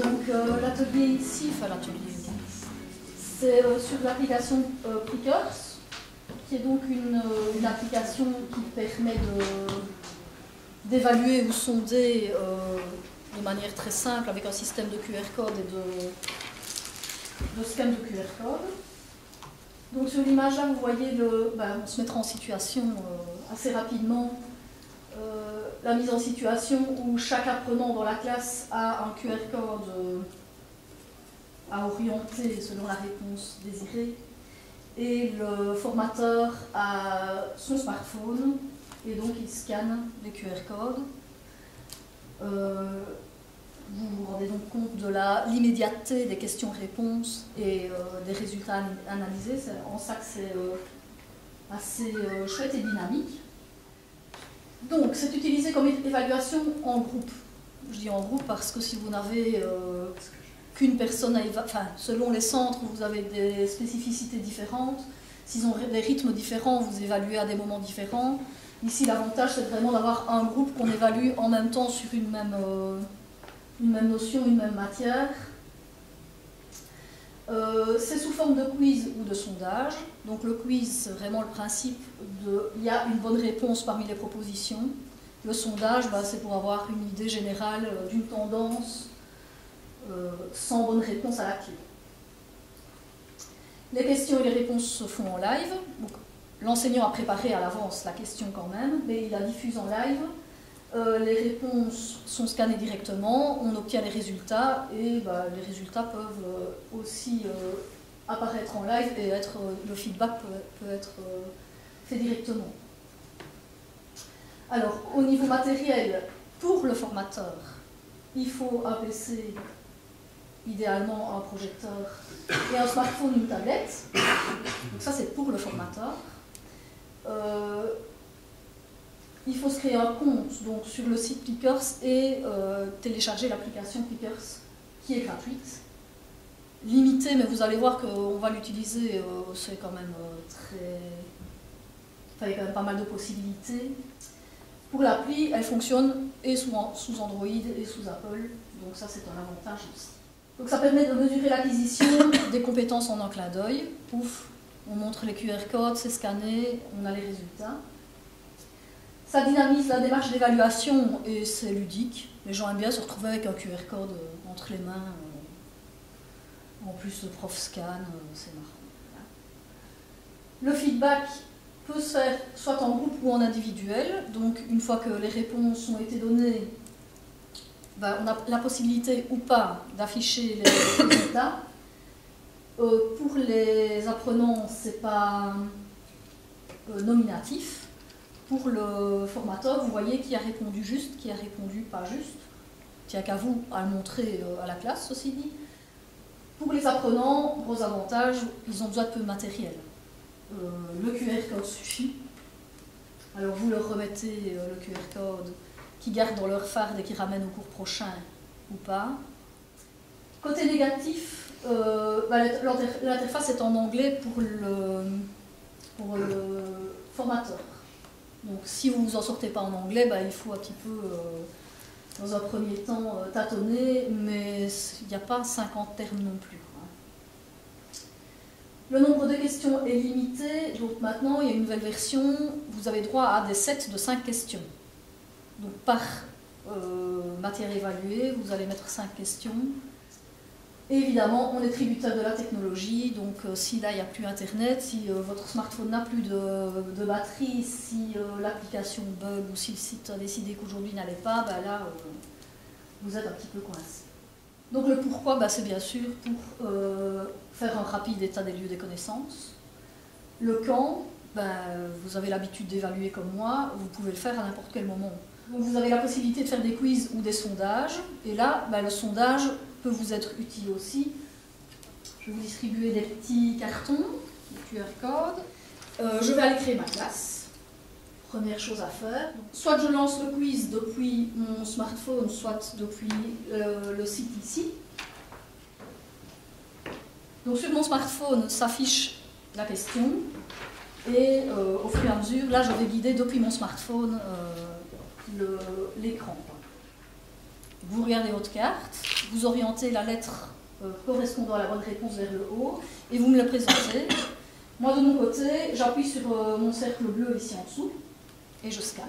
Donc l'atelier ici, enfin l'atelier, c'est sur l'application Prickers, qui est donc une application qui permet d'évaluer ou sonder de manière très simple avec un système de QR code et de scan de QR code. Donc sur l'image là, vous voyez, on se mettra en situation assez rapidement, la mise en situation où chaque apprenant dans la classe a un QR code à orienter selon la réponse désirée, et le formateur a son smartphone et donc il scanne les QR codes. Vous vous rendez donc compte de l'immédiateté des questions-réponses et des résultats analysés. C'est en ça que c'est assez chouette et dynamique. Donc, c'est utilisé comme évaluation en groupe. Je dis en groupe parce que si vous n'avez qu'une personne à évaluer, enfin, selon les centres, vous avez des spécificités différentes. S'ils ont des rythmes différents, vous évaluez à des moments différents. Ici, l'avantage, c'est vraiment d'avoir un groupe qu'on évalue en même temps sur une même notion, une même matière. C'est sous forme de quiz ou de sondage. Donc le quiz, c'est vraiment le principe il y a une bonne réponse parmi les propositions. Le sondage, c'est pour avoir une idée générale d'une tendance sans bonne réponse à la clé. Les questions et les réponses se font en live. L'enseignant a préparé à l'avance la question quand même, mais il la diffuse en live. Les réponses sont scannées directement, on obtient les résultats et les résultats peuvent aussi apparaître en live et le feedback peut être fait directement. Alors, au niveau matériel, pour le formateur, il faut un PC, idéalement un projecteur, et un smartphone, une tablette. Donc ça, c'est pour le formateur. Il faut se créer un compte donc, sur le site Prickers et télécharger l'application Prickers qui est gratuite. Limitée, mais vous allez voir qu'on va l'utiliser, c'est quand même il y a quand même pas mal de possibilités. Pour l'appli, elle fonctionne et sous Android et sous Apple, donc ça c'est un avantage aussi. Donc ça permet de mesurer l'acquisition des compétences en un clin d'œil. Pouf, on montre les QR codes, c'est scanné, on a les résultats. Ça dynamise la démarche d'évaluation et c'est ludique. Les gens aiment bien se retrouver avec un QR code entre les mains. En plus, le prof scan, c'est marrant. Le feedback peut se faire soit en groupe ou en individuel. Donc, une fois que les réponses ont été données, on a la possibilité ou pas d'afficher les résultats. Pour les apprenants, ce n'est pas nominatif. Pour le formateur, vous voyez qui a répondu juste, qui a répondu pas juste. Il n'y a qu'à vous à le montrer à la classe, ceci dit. Pour les apprenants, gros avantage, ils ont besoin de peu de matériel. Le QR code suffit. Alors vous leur remettez le QR code qu'ils gardent dans leur phare et qu'ils ramènent au cours prochain ou pas. Côté négatif, l'interface est en anglais pour le formateur. Donc si vous ne vous en sortez pas en anglais, il faut un petit peu, dans un premier temps, tâtonner, mais il n'y a pas 50 termes non plus. Le nombre de questions est limité, donc maintenant il y a une nouvelle version, vous avez droit à des sets de 5 questions. Donc par matière évaluée, vous allez mettre 5 questions. Et évidemment, on est tributaire de la technologie, donc si là il n'y a plus Internet, si votre smartphone n'a plus de batterie, si l'application bug ou si le site a décidé qu'aujourd'hui n'allait pas, là vous êtes un petit peu coincé. Donc le pourquoi, c'est bien sûr pour faire un rapide état des lieux des connaissances. Le quand, vous avez l'habitude d'évaluer comme moi, vous pouvez le faire à n'importe quel moment. Donc vous avez la possibilité de faire des quiz ou des sondages, et là, le sondage peut vous être utile aussi. Je vais vous distribuer des petits cartons, des QR codes. Je vais aller créer ma classe. Première chose à faire. Soit je lance le quiz depuis mon smartphone, soit depuis le site ici. Donc sur mon smartphone s'affiche la question et au fur et à mesure, là je vais guider depuis mon smartphone l'écran. Vous regardez votre carte, vous orientez la lettre correspondant à la bonne réponse vers le haut et vous me le présentez. Moi, de mon côté, j'appuie sur mon cercle bleu ici en dessous et je scanne.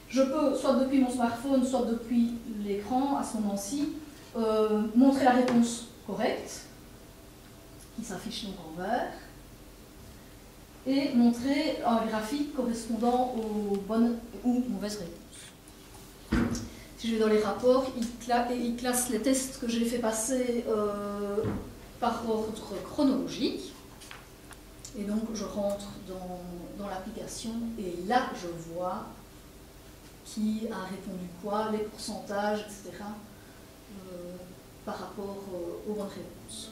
Je peux, soit depuis mon smartphone, soit depuis l'écran, à ce moment-ci, montrer la réponse correcte, qui s'affiche donc en vert, et montrer un graphique correspondant aux bonnes ou mauvaises réponses. Si je vais dans les rapports, il classe les tests que j'ai fait passer par ordre chronologique. Et donc je rentre dans l'application et là je vois qui a répondu quoi, les pourcentages, etc. Par rapport aux bonnes réponses.